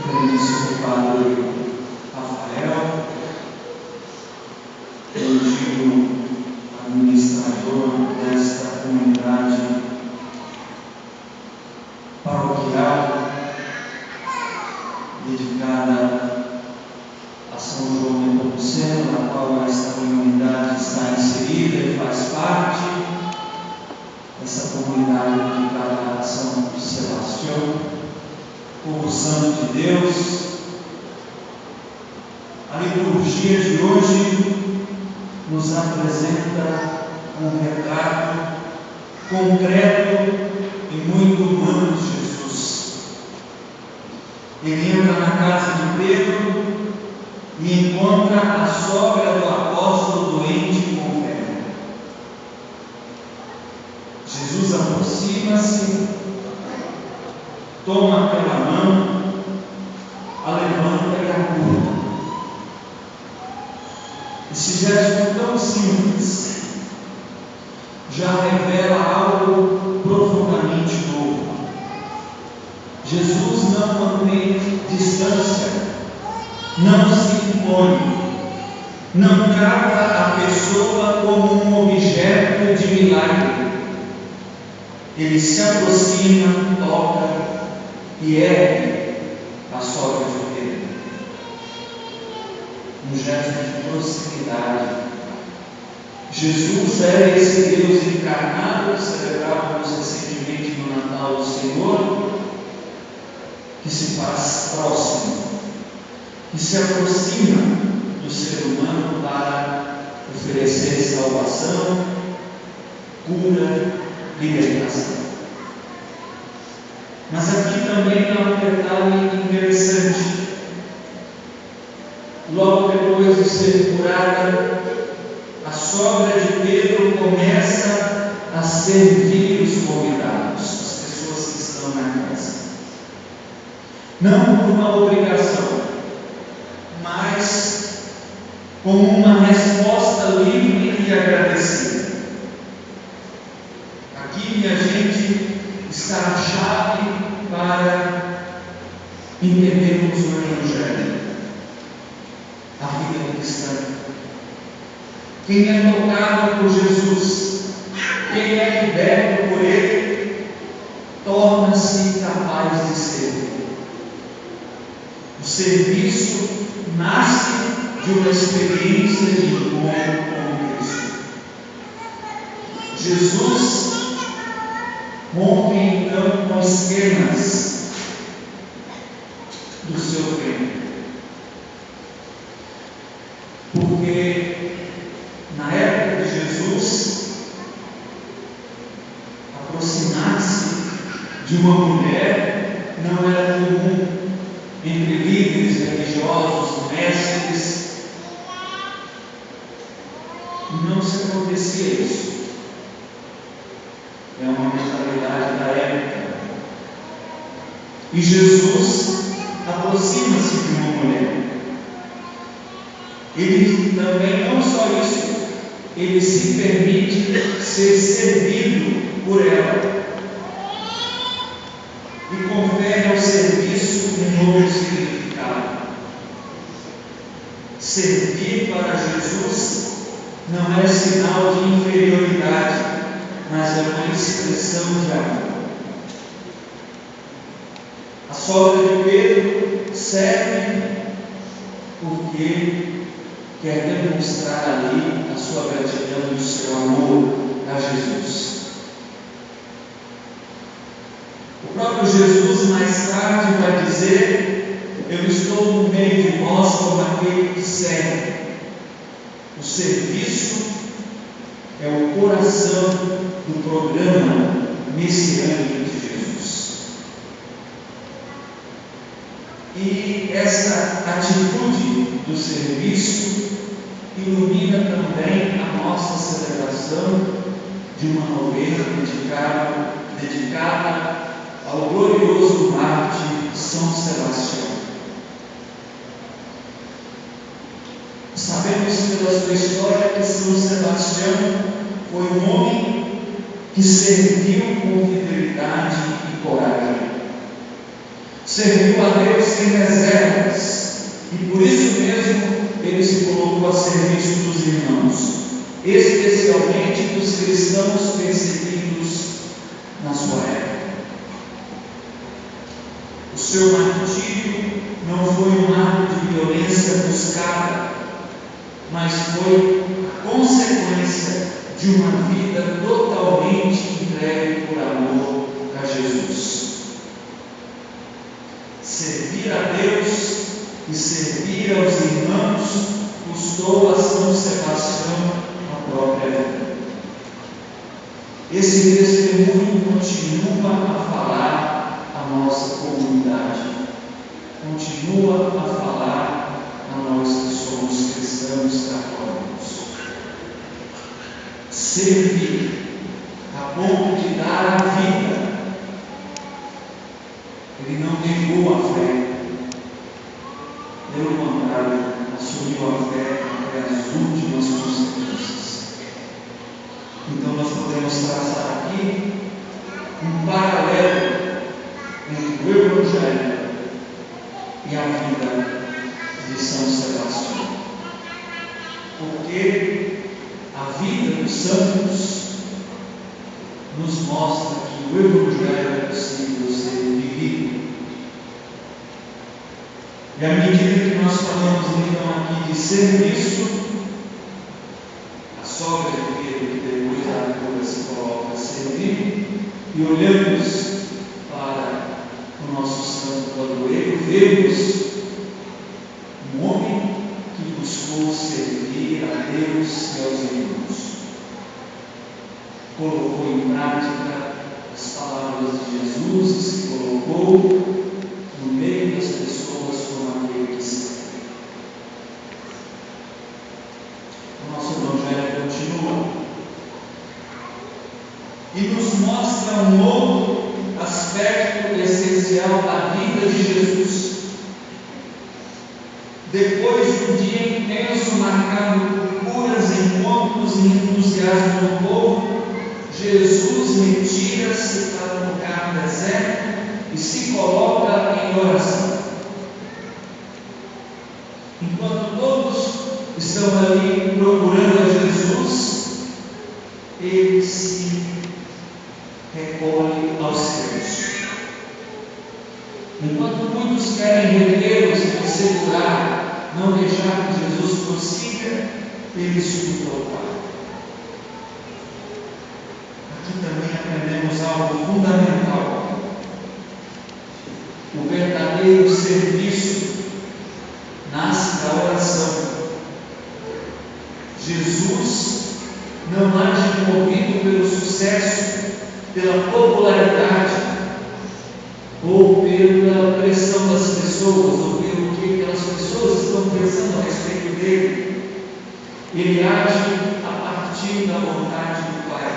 grandíssimo Padre Rafael, antigo administrador desta comunidade paroquial dedicada a São João Nepomuceno, na qual esta comunidade está inserida e faz parte, essa comunidade dedicada a São Sebastião, povo santo de Deus. A liturgia de hoje nos apresenta um retrato concreto e muito humano de Jesus. Ele entra na casa de Pedro e encontra a sogra do apóstolo doente com febre. Jesus aproxima-se, toma pela mão, a levanta e a cura. Esse gesto tão simples já revela algo profundamente novo. Jesus não mantém distância, não se impõe, não trata a pessoa como um objeto de milagre. Ele se aproxima, toca e ergue a sogra de Pedro. Um gesto de proximidade. Jesus é esse Deus encarnado que celebrávamos recentemente no Natal do Senhor, que se faz próximo, que se aproxima do ser humano para oferecer salvação, cura, libertação. Mas aqui também há um detalhe interessante. Logo depois de ser curada, a sogra de Pedro começa a servir os convidados, as pessoas que estão na casa. Não por uma obrigação, mas como uma resposta livre e agradecida. Aqui, minha gente, está a chave para entendermos o Evangelho, a vida cristã. Quem é tocado por Jesus, quem é liberto por Ele, torna-se capaz de servir. O serviço nasce de uma experiência de encontro com Cristo. Jesus rompe então com esquemas do seu reino, porque na época de Jesus, aproximar-se de uma mulher não era comum entre líderes religiosos, mestres. Não se acontecia isso. É uma mentalidade da época. E Jesus aproxima-se de uma mulher. Ele também, não só isso, ele se permite ser servido por ela. E confere ao serviço um novo significado. Servir para Jesus não é sinal de inferioridade, mas é uma expressão de amor. A sogra de Pedro serve porque quer demonstrar ali a sua gratidão e o seu amor a Jesus. O próprio Jesus mais tarde vai dizer: eu estou no meio de vós como aquele que serve. O serviço é o coração do programa messiânico de Jesus. E essa atitude do serviço ilumina também a nossa celebração de uma novena dedicada ao glorioso mártir São Sebastião. Sabemos pela sua história que São Sebastião foi um homem que serviu com fidelidade e coragem. serviu a Deus sem reservas, e por isso mesmo ele se colocou a serviço dos irmãos, especialmente dos cristãos perseguidos na sua época. O seu martírio não foi um ato de violência buscada, mas foi a consequência de uma vida totalmente entregue por amor a Jesus. Servir a Deus e servir aos irmãos custou a São Sebastião a própria vida. Esse testemunho continua a falar à nossa comunidade, continua a falar a nós que somos cristãos católicos. Servir a ponto de dar a vida. Ele não negou a fé, pelo contrário, assumiu a fé até as últimas consequências. Então nós podemos traçar aqui um paralelo entre o Evangelho e a vida de São Sebastião, porque a vida dos santos nos mostra que o Evangelho é possível ser vivido. E à medida que nós falamos então aqui de serviço, a sogra de Pedro, que depois da cura se coloca a servir, e olhamos para o nosso santo padroeiro, vemos um homem que buscou servir a Deus e aos irmãos. Colocou em prática as palavras de Jesus e se colocou no meio das pessoas como aquele que serve. O nosso Evangelho continua e nos mostra um outro aspecto essencial da vida de Jesus. Depois de um dia intenso marcado por curas, encontros e entusiasmo do povo, Jesus retira-se para um lugar deserto e se coloca em oração. Enquanto todos estão ali procurando a Jesus, ele se recolhe aos céus. Enquanto muitos querem retê-los e segurar, não deixar que Jesus prossiga, ele subiu ao Pai. Aqui também aprendemos algo fundamental. O verdadeiro serviço nasce da oração. Jesus não age movido pelo sucesso, pela popularidade, ou pela pressão das pessoas, ou pelo que aquelas pessoas estão pensando a respeito dele. Ele age a partir da vontade do Pai.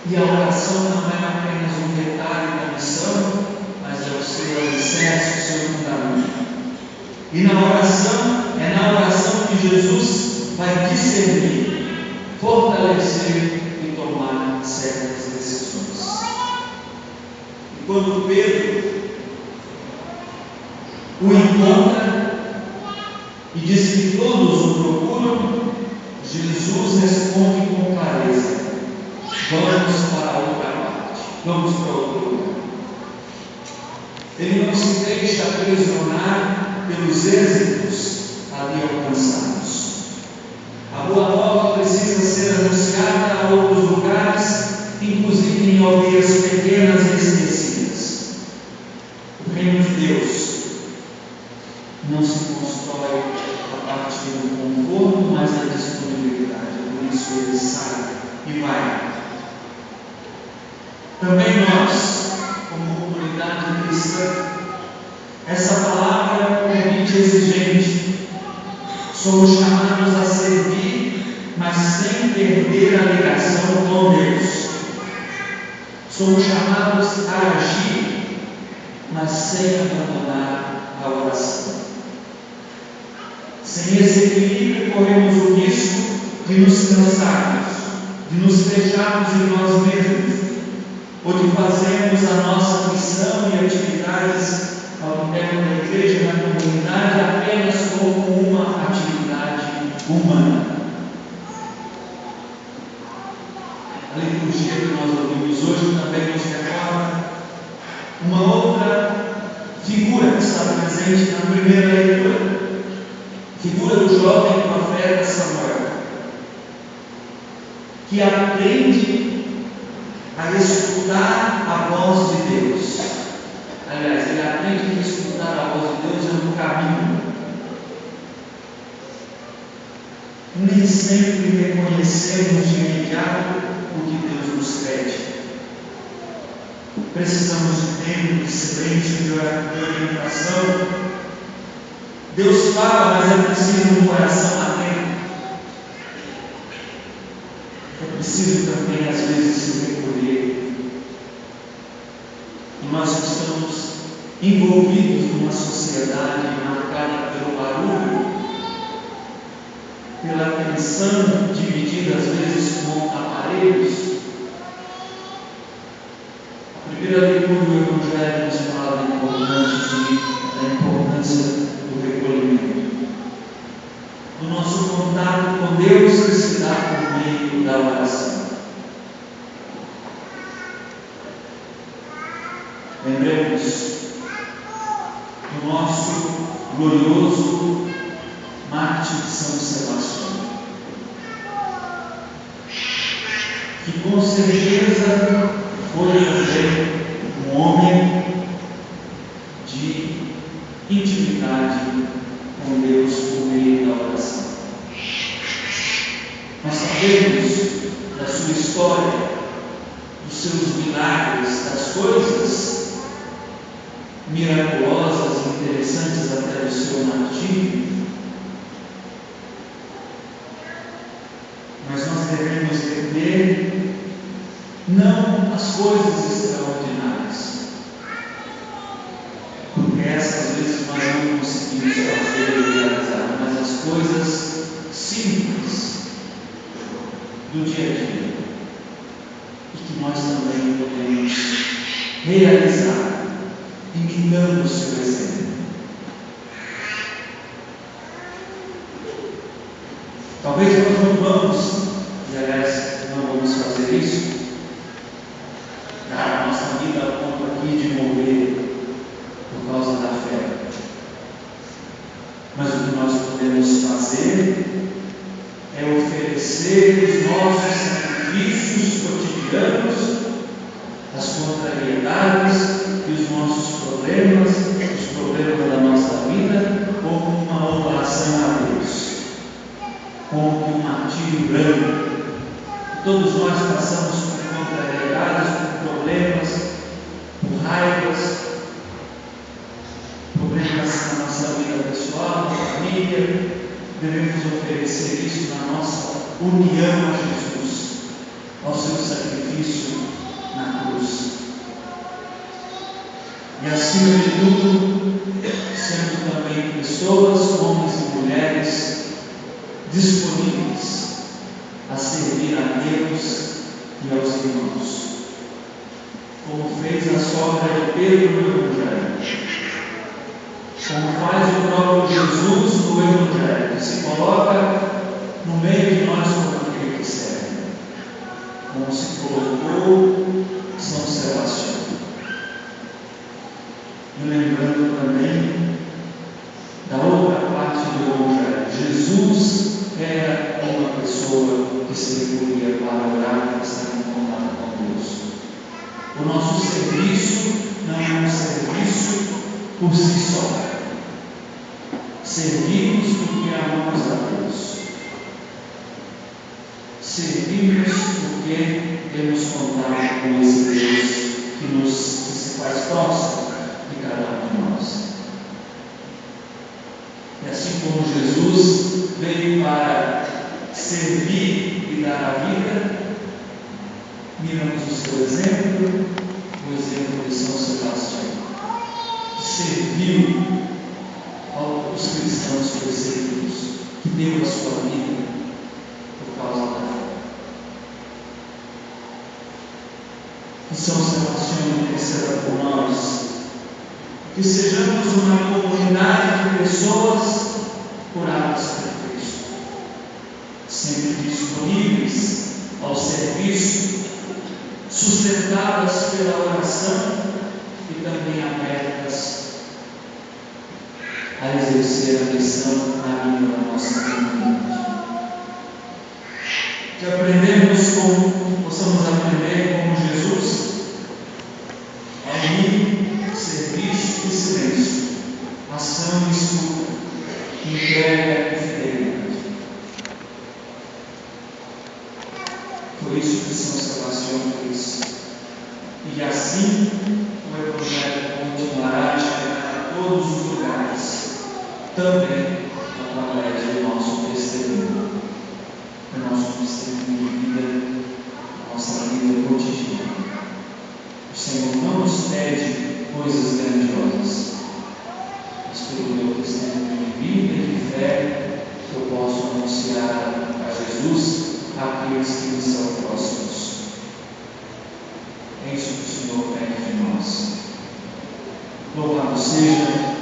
E a oração não é apenas um detalhe da missão, mas é o seu alicerce, o seu fundamento. E na oração que Jesus vai discernir, fortalecer e tomar certas decisões. E quando Pedro o encontra e diz que todos o procuram, Jesus responde com clareza: vamos para outra parte, vamos para outro lugar. Ele não se deixa aprisionar pelos êxitos ali alcançados. A boa nova precisa ser anunciada a outros lugares, inclusive em aldeias pequenas e esquecidas. O reino de Deus não se constrói a partir do conforto, mas da disponibilidade. Por isso ele sai e vai. Também nós, como comunidade cristã, essa palavra é um convite exigente. Somos chamados a servir, mas sem perder a ligação com Deus. Somos chamados a agir, mas sem abandonar a oração. Sem esse equilíbrio, corremos o risco de nos cansarmos, de nos fecharmos em nós mesmos, ou de fazermos a nossa missão e atividades ao interno da igreja, na comunidade, apenas como uma atividade humana. A liturgia que nós ouvimos hoje também nos recorda uma outra figura que está presente na primeira leitura, figura do jovem profeta Samuel, que aprende a escutar a voz de Deus. Aliás, ele aprende que escutar a voz de Deus é um caminho. Nem sempre reconhecemos de imediato o que Deus nos pede. Precisamos de tempo, de silêncio, de orientação. Deus fala, mas é preciso um coração atento. É preciso também, às vezes, se recolher. E nós estamos envolvidos numa sociedade marcada pelo barulho, pela atenção dividida, às vezes, com aparelhos. A primeira leitura do Evangelho nos fala da importância do recolhimento, do nosso contato com Deus que se dá por meio da oração. Lembremos do nosso glorioso mártir São Sebastião, que com certeza foi também um homem de intimidade com Deus por meio da oração. Nós sabemos da sua história, dos seus milagres, das coisas miraculosas e interessantes até do seu martírio, mas nós devemos reter não as coisas extraordinárias, porque essas às vezes nós não conseguimos fazer e realizar, mas as coisas simples do dia a dia, e que nós também podemos realizar imitando o seu exemplo. Talvez nós não vamos, e aliás não vamos fazer isso, dar a nossa vida a ponto aqui de morrer por causa da fé. Mas o que nós podemos fazer é oferecer os nossos sacrifícios cotidianos, as contrariedades e os nossos problemas, os problemas da nossa vida, como uma oração a Deus, como um martírio branco. Todos nós passamos por contrariedades, por problemas, por raivas, problemas na nossa vida pessoal, na família. Devemos oferecer isso na nossa união a Jesus, ao seu sacrifício na cruz. E acima de tudo, sendo também pessoas, homens e mulheres, disponíveis a servir a Deus e aos irmãos, como fez a sogra de Pedro no Evangelho, como faz o próprio Jesus no Evangelho, que se coloca no meio de nós como aquele que serve, como se colocou São Sebastião. E lembrando também da outra parte do Evangelho, Jesus era uma pessoa que se recolhia para orar, para estar em contato com Deus. O nosso serviço não é um serviço por si só. Servimos porque amamos a Deus. Servimos porque temos contato com esse Deus que se faz próximo de cada um de nós. E assim como Jesus veio para servir e dar a vida, miramos o seu exemplo, o exemplo de São Sebastião, que serviu aos cristãos perseguidos, que deu a sua vida por causa da fé. que o Senhor se relacione e interceda por nós, que sejamos uma comunidade de pessoas curadas por Cristo, sempre disponíveis ao serviço, sustentadas pela oração e também abertas a exercer a missão na vida da nossa comunidade. Que possamos aprender como Jesus a unir serviço e silêncio, ação e escuta, entrega e fidelidade. Por isso que São Sebastião fez. E assim o Evangelho continuará a chegar a todos os lugares, também através do nosso testemunho, de vida, da nossa vida cotidiana. O Senhor não nos pede coisas grandiosas, mas pelo meu testemunho de vida e de fé, que eu posso anunciar a Jesus àqueles que me são próximos. É isso que o Senhor pede de nós. Louvado seja